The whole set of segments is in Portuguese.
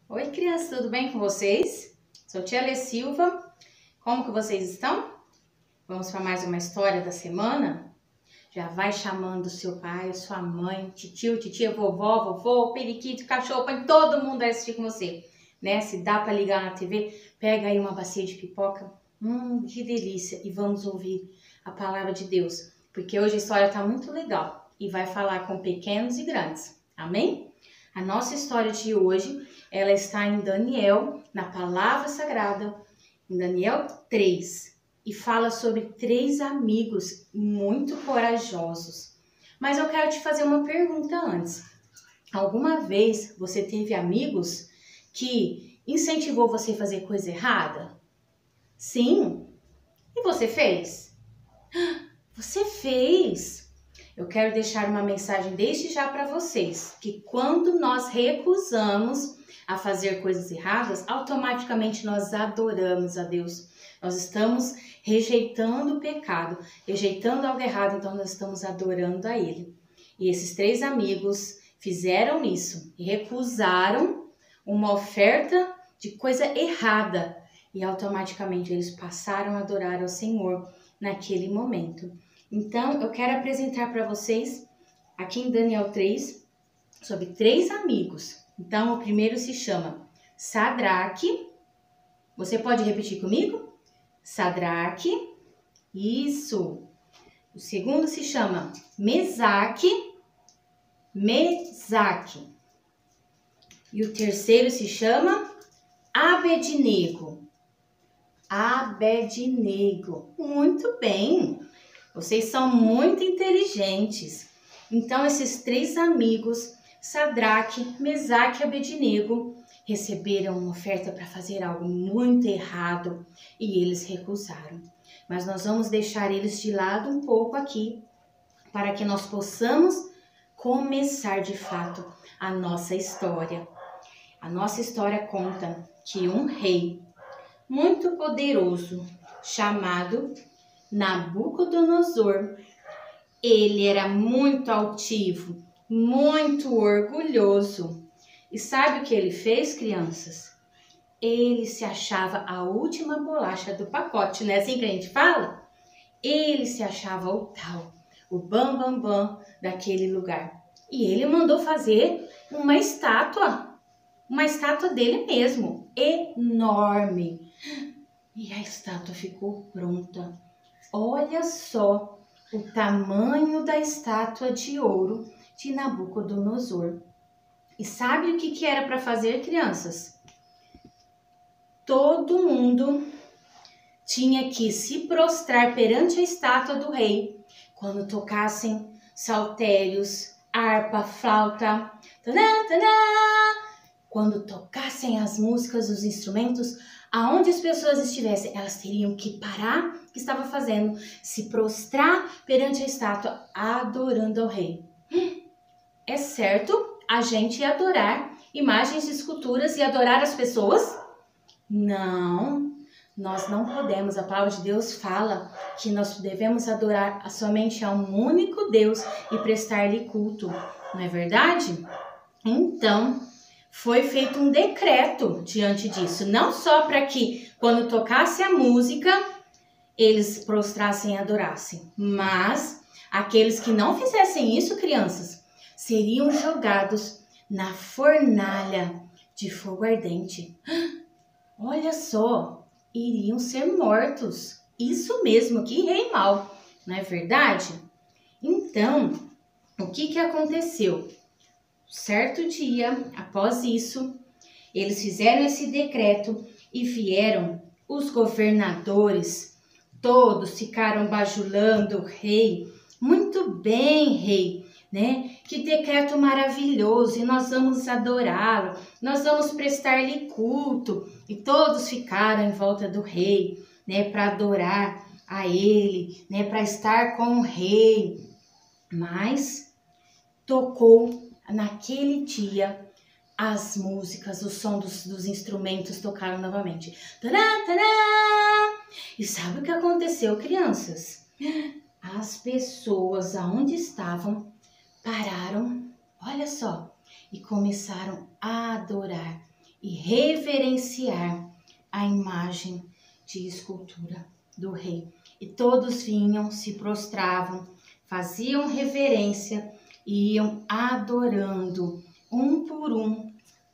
Oi, crianças, tudo bem com vocês? Sou tia Lê Silva. Como que vocês estão? Vamos para mais uma história da semana? Já vai chamando seu pai, sua mãe, titio, titia, vovó, vovô, periquito, cachorro, põe todo mundo a assistir com você, né? Se dá para ligar na TV, pega aí uma bacia de pipoca. Que delícia! E vamos ouvir a palavra de Deus, porque hoje a história tá muito legal e vai falar com pequenos e grandes. Amém? A nossa história de hoje, ela está em Daniel, na palavra sagrada, em Daniel 3, e fala sobre 3 amigos muito corajosos. Mas eu quero te fazer uma pergunta antes. Alguma vez você teve amigos que incentivou você a fazer coisa errada? Sim? E você fez? Você fez! Eu quero deixar uma mensagem desde já para vocês, que quando nós recusamos a fazer coisas erradas, automaticamente nós adoramos a Deus. Nós estamos rejeitando o pecado, rejeitando algo errado, então nós estamos adorando a Ele. E esses 3 amigos fizeram isso e recusaram uma oferta de coisa errada e automaticamente eles passaram a adorar ao Senhor naquele momento. Então, eu quero apresentar para vocês, aqui em Daniel 3, sobre 3 amigos. Então, o primeiro se chama Sadraque. Você pode repetir comigo? Sadraque. Isso. O segundo se chama Mesaque. Mesaque. E o terceiro se chama Abednego. Abednego. Muito bem. Vocês são muito inteligentes. Então, esses 3 amigos, Sadraque, Mesaque e Abednego, receberam uma oferta para fazer algo muito errado e eles recusaram. Mas nós vamos deixar eles de lado um pouco aqui, para que nós possamos começar de fato a nossa história. A nossa história conta que um rei muito poderoso, chamado Nabucodonosor, ele era muito altivo, muito orgulhoso. E sabe o que ele fez, crianças? Ele se achava a última bolacha do pacote, não é assim que a gente fala? Ele se achava o tal, o bam daquele lugar. E ele mandou fazer uma estátua dele mesmo, enorme. E a estátua ficou pronta. Olha só o tamanho da estátua de ouro de Nabucodonosor. E sabe o que era para fazer, crianças? Todo mundo tinha que se prostrar perante a estátua do rei quando tocassem saltérios, harpa, flauta, tanã, tanã. Quando tocassem as músicas, os instrumentos, aonde as pessoas estivessem, elas teriam que parar o que estava fazendo, se prostrar perante a estátua, adorando ao rei. É certo a gente adorar imagens e esculturas e adorar as pessoas? Não, nós não podemos. A palavra de Deus fala que nós devemos adorar somente a um único Deus e prestar-lhe culto, não é verdade? Então, foi feito um decreto diante disso, não só para que quando tocasse a música, eles prostrassem e adorassem, mas aqueles que não fizessem isso, crianças, seriam jogados na fornalha de fogo ardente. Olha só, iriam ser mortos. Isso mesmo, que rei mau, não é verdade? Então, o que aconteceu? Certo dia, após isso, eles fizeram esse decreto e vieram os governadores. Todos ficaram bajulando o rei. Muito bem, rei, né? Que decreto maravilhoso, e nós vamos adorá-lo, nós vamos prestar-lhe culto. E todos ficaram em volta do rei, né? Para adorar a ele, né? Para estar com o rei. Mas tocou naquele dia as músicas, o som dos instrumentos tocaram novamente. Tará, tará! E sabe o que aconteceu, crianças? As pessoas aonde estavam pararam, olha só, e começaram a adorar e reverenciar a imagem de escultura do rei. E todos vinham, se prostravam, faziam reverência e iam adorando um por um.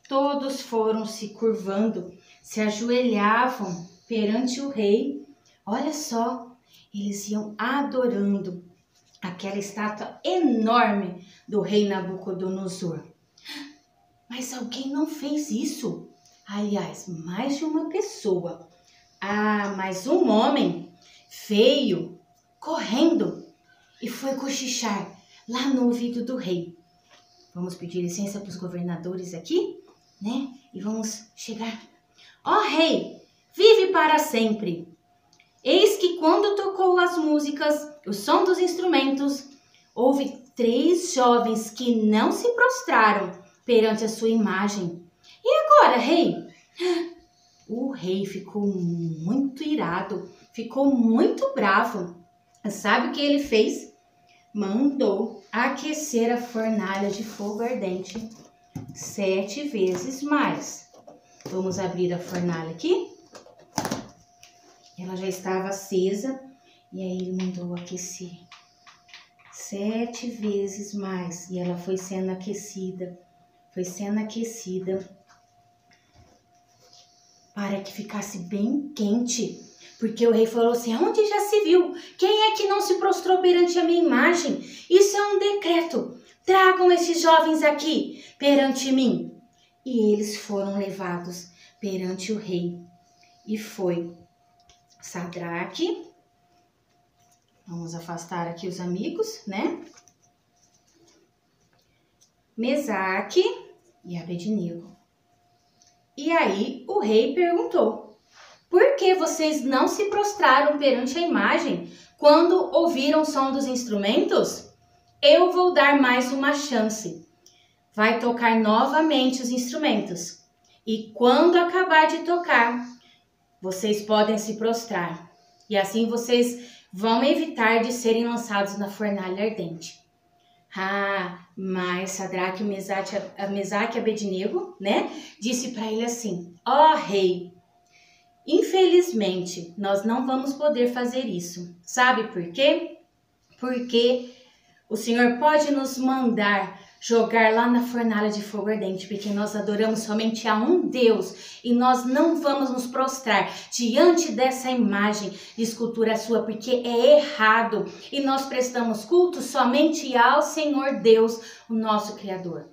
Todos foram se curvando, se ajoelhavam perante o rei. Olha só, eles iam adorando aquela estátua enorme do rei Nabucodonosor. Mas alguém não fez isso. Aliás, mais de uma pessoa. Mas um homem veio correndo e foi cochichar lá no ouvido do rei. Vamos pedir licença para os governadores aqui, né? E vamos chegar. Ó rei, vive para sempre. Eis que quando tocou as músicas, o som dos instrumentos, houve 3 jovens que não se prostraram perante a sua imagem. E agora, rei? O rei ficou muito irado, ficou muito bravo. Sabe o que ele fez? Mandou aquecer a fornalha de fogo ardente 7 vezes mais. Vamos abrir a fornalha aqui. Ela já estava acesa e aí ele mandou aquecer 7 vezes mais. E ela foi sendo aquecida, para que ficasse bem quente. Porque o rei falou assim, onde já se viu? Quem é que não se prostrou perante a minha imagem? Isso é um decreto. Tragam esses jovens aqui perante mim. E eles foram levados perante o rei. E foi Sadraque, vamos afastar aqui os amigos, né? Mesaque e Abednego. E aí o rei perguntou, por que vocês não se prostraram perante a imagem quando ouviram o som dos instrumentos? Eu vou dar mais uma chance. Vai tocar novamente os instrumentos. E quando acabar de tocar, vocês podem se prostrar. E assim vocês vão evitar de serem lançados na fornalha ardente. Mas Sadraque, Mesaque e Abednego, né? Disse para ele assim, ó rei, infelizmente nós não vamos poder fazer isso. Sabe por quê? Porque o Senhor pode nos mandar jogar lá na fornalha de fogo ardente, porque nós adoramos somente a um Deus e nós não vamos nos prostrar diante dessa imagem de escultura sua, porque é errado e nós prestamos culto somente ao Senhor Deus, o nosso Criador.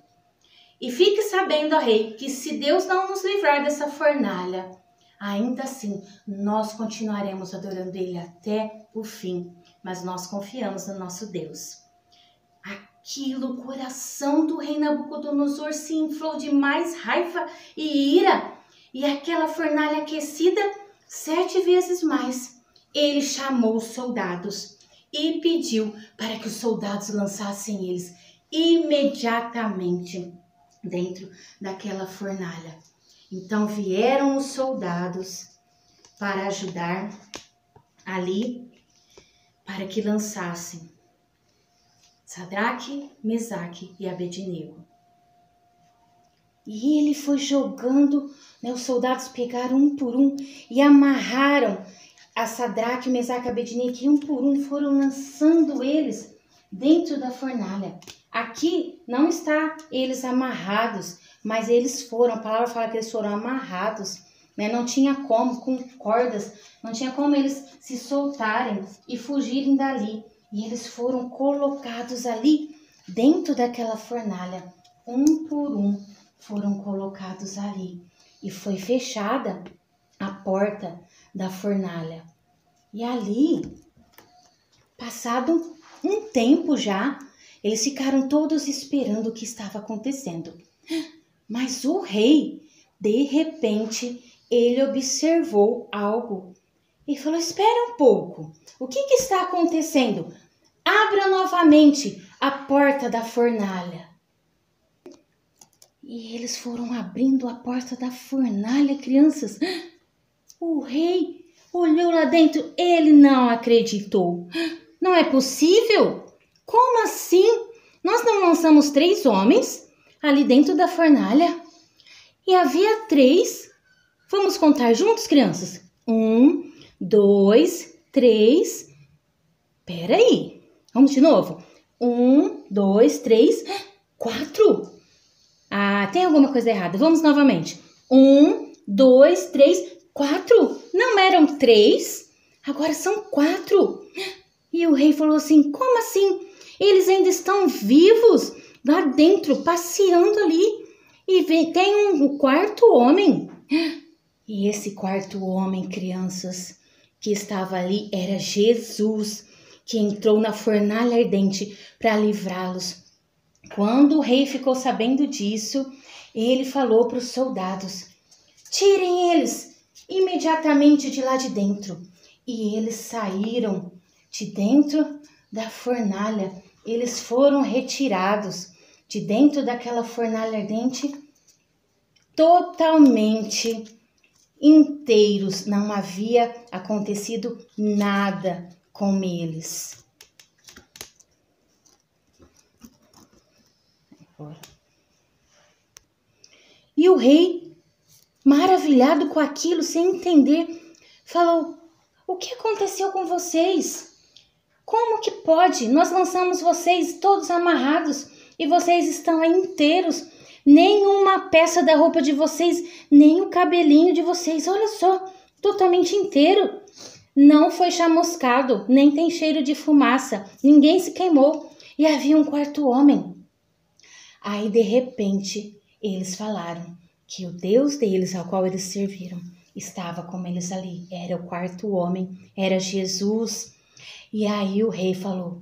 E fique sabendo, ó rei, que se Deus não nos livrar dessa fornalha, ainda assim nós continuaremos adorando Ele até o fim, mas nós confiamos no nosso Deus. Aquilo, o coração do rei Nabucodonosor se inflou de mais raiva e ira. E aquela fornalha aquecida 7 vezes mais. Ele chamou os soldados e pediu para que os soldados lançassem eles imediatamente dentro daquela fornalha. Então vieram os soldados para ajudar ali, para que lançassem Sadraque, Mesaque e Abednego. E ele foi jogando, né, os soldados pegaram um por um e amarraram a Sadraque, Mesaque e Abednego, e um por um foram lançando eles dentro da fornalha. Aqui não está eles amarrados, mas eles foram, a palavra fala que eles foram amarrados, né? Não tinha como, com cordas, não tinha como eles se soltarem e fugirem dali. E eles foram colocados ali dentro daquela fornalha, um por um foram colocados ali. E foi fechada a porta da fornalha. E ali, passado um tempo já, eles ficaram todos esperando o que estava acontecendo. Mas o rei, de repente, ele observou algo e falou, espera um pouco, o que está acontecendo? Abra novamente a porta da fornalha. E eles foram abrindo a porta da fornalha, crianças. O rei olhou lá dentro, ele não acreditou. Não é possível? Como assim? Nós não lançamos 3 homens ali dentro da fornalha? e havia 3. Vamos contar juntos, crianças? 1, 2, 3. Peraí. Vamos de novo? 1, 2, 3, 4. Ah, tem alguma coisa errada. Vamos novamente. 1, 2, 3, 4. Não eram 3? Agora são 4. E o rei falou assim, como assim? Eles ainda estão vivos lá dentro, passeando ali. E tem um quarto homem. E esse quarto homem, crianças, que estava ali era Jesus, que entrou na fornalha ardente para livrá-los. Quando o rei ficou sabendo disso, ele falou para os soldados, tirem eles imediatamente de lá de dentro. E eles saíram de dentro da fornalha. Eles foram retirados de dentro daquela fornalha ardente totalmente inteiros. Não havia acontecido nada com eles. E o rei, maravilhado com aquilo, sem entender, falou, o que aconteceu com vocês? Como que pode? Nós lançamos vocês todos amarrados e vocês estão aí inteiros. Nenhuma peça da roupa de vocês, nem o cabelinho de vocês, olha só, totalmente inteiro. Não foi chamuscado, nem tem cheiro de fumaça, ninguém se queimou. E havia um quarto homem. Aí, de repente, eles falaram que o Deus deles, ao qual eles serviram, estava com eles ali. Era o quarto homem, era Jesus. E aí o rei falou,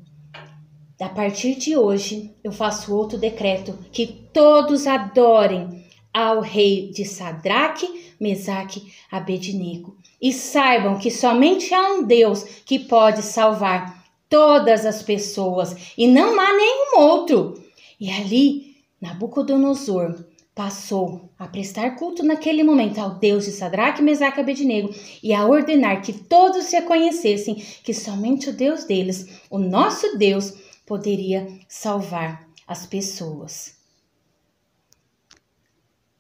a partir de hoje eu faço outro decreto, que todos adorem ao rei de Sadraque, Mesaque, Abednego. E saibam que somente há um Deus que pode salvar todas as pessoas e não há nenhum outro. E ali Nabucodonosor passou a prestar culto naquele momento ao Deus de Sadraque, Mesaque e Abednego e a ordenar que todos reconhecessem que somente o Deus deles, o nosso Deus, poderia salvar as pessoas.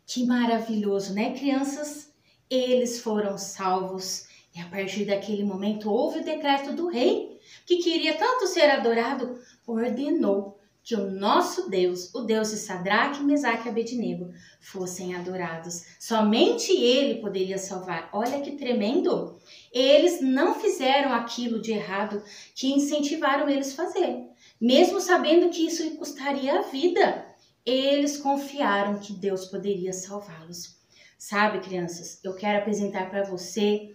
Que maravilhoso, né, crianças? Eles foram salvos e a partir daquele momento houve o decreto do rei, que queria tanto ser adorado, ordenou que o nosso Deus, o Deus de Sadraque, Mesaque e Abednego, fossem adorados. Somente ele poderia salvar. Olha que tremendo! Eles não fizeram aquilo de errado que incentivaram eles a fazer. Mesmo sabendo que isso lhe custaria a vida, eles confiaram que Deus poderia salvá-los. Sabe, crianças, eu quero apresentar para você,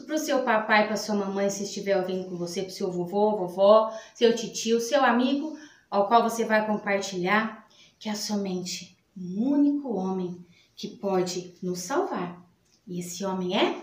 para o seu papai, para sua mamãe, se estiver ouvindo com você, para o seu vovô, vovó, seu titio, seu amigo, ao qual você vai compartilhar, que há somente um único homem que pode nos salvar. E esse homem é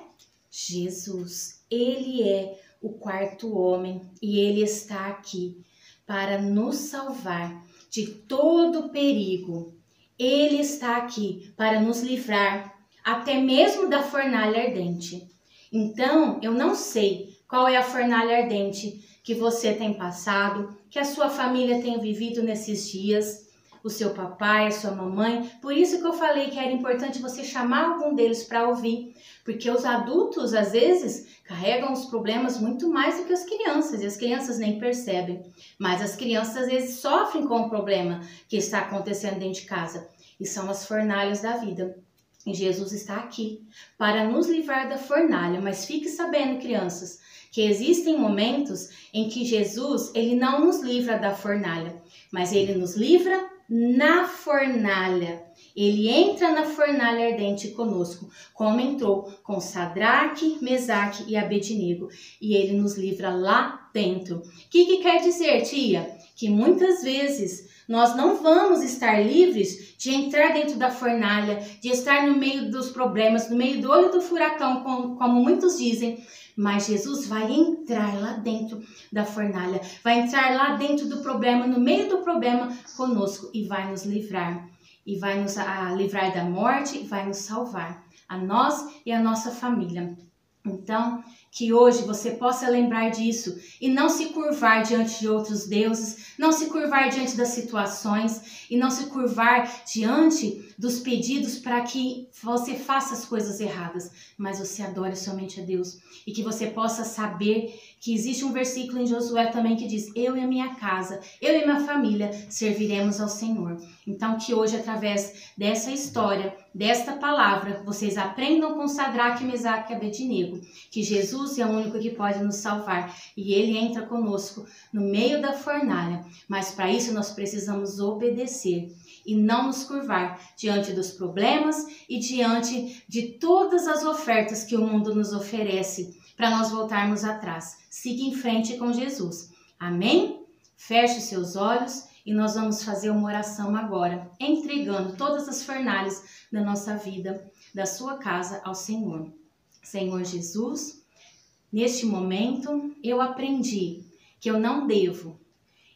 Jesus. Ele é o quarto homem e ele está aqui para nos salvar de todo perigo. Ele está aqui para nos livrar até mesmo da fornalha ardente. Então, eu não sei qual é a fornalha ardente que você tem passado, que a sua família tem vivido nesses dias, o seu papai, a sua mamãe. Por isso que eu falei que era importante você chamar algum deles para ouvir, porque os adultos, às vezes, carregam os problemas muito mais do que as crianças, e as crianças nem percebem. Mas as crianças, às vezes, sofrem com o problema que está acontecendo dentro de casa, e são as fornalhas da vida. E Jesus está aqui para nos livrar da fornalha, mas fique sabendo, crianças, que existem momentos em que Jesus, ele não nos livra da fornalha, mas ele nos livra na fornalha. Ele entra na fornalha ardente conosco, como entrou com Sadraque, Mesaque e Abednego, e ele nos livra lá dentro. O que quer dizer, tia? Que muitas vezes nós não vamos estar livres de entrar dentro da fornalha, de estar no meio dos problemas, no meio do olho do furacão, como muitos dizem, mas Jesus vai entrar lá dentro da fornalha, vai entrar lá dentro do problema, no meio do problema conosco e vai nos livrar. E vai nos livrar da morte e vai nos salvar, a nós e a nossa família. Então, Que hoje você possa lembrar disso e não se curvar diante de outros deuses, não se curvar diante das situações e não se curvar diante dos pedidos para que você faça as coisas erradas, mas você adore somente a Deus. E que você possa saber que existe um versículo em Josué também que diz: eu e a minha casa, eu e a minha família serviremos ao Senhor. Então que hoje, através dessa história, desta palavra, vocês aprendam com Sadraque, Mesaque e Abednego que Jesus é o único que pode nos salvar e Ele entra conosco no meio da fornalha. Mas para isso nós precisamos obedecer e não nos curvar diante dos problemas e diante de todas as ofertas que o mundo nos oferece para nós voltarmos atrás. Siga em frente com Jesus. Amém? Feche os seus olhos e nós vamos fazer uma oração agora, entregando todas as fornalhas da nossa vida, da sua casa ao Senhor. Senhor Jesus, neste momento eu aprendi que eu não devo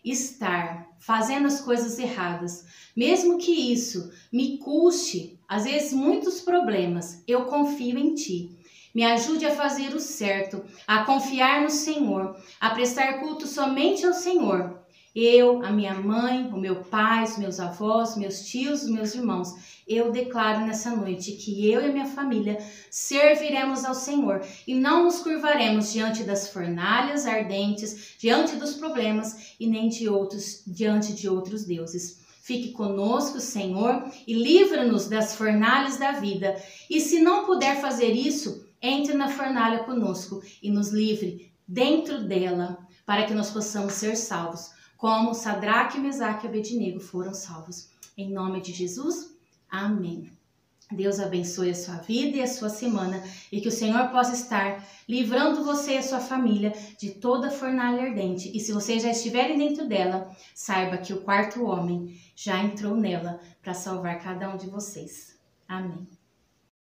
estar fazendo as coisas erradas, mesmo que isso me custe, às vezes, muitos problemas. Eu confio em Ti. Me ajude a fazer o certo, a confiar no Senhor, a prestar culto somente ao Senhor. Eu, a minha mãe, o meu pai, os meus avós, meus tios, os meus irmãos, eu declaro nessa noite que eu e a minha família serviremos ao Senhor e não nos curvaremos diante das fornalhas ardentes, diante dos problemas e nem diante de outros deuses. Fique conosco, Senhor, e livra-nos das fornalhas da vida. E se não puder fazer isso, entre na fornalha conosco e nos livre dentro dela, para que nós possamos ser salvos, como Sadraque, Mesaque e Abednego foram salvos. Em nome de Jesus, amém. Deus abençoe a sua vida e a sua semana e que o Senhor possa estar livrando você e a sua família de toda fornalha ardente. E se vocês já estiverem dentro dela, saiba que o quarto homem já entrou nela para salvar cada um de vocês. Amém.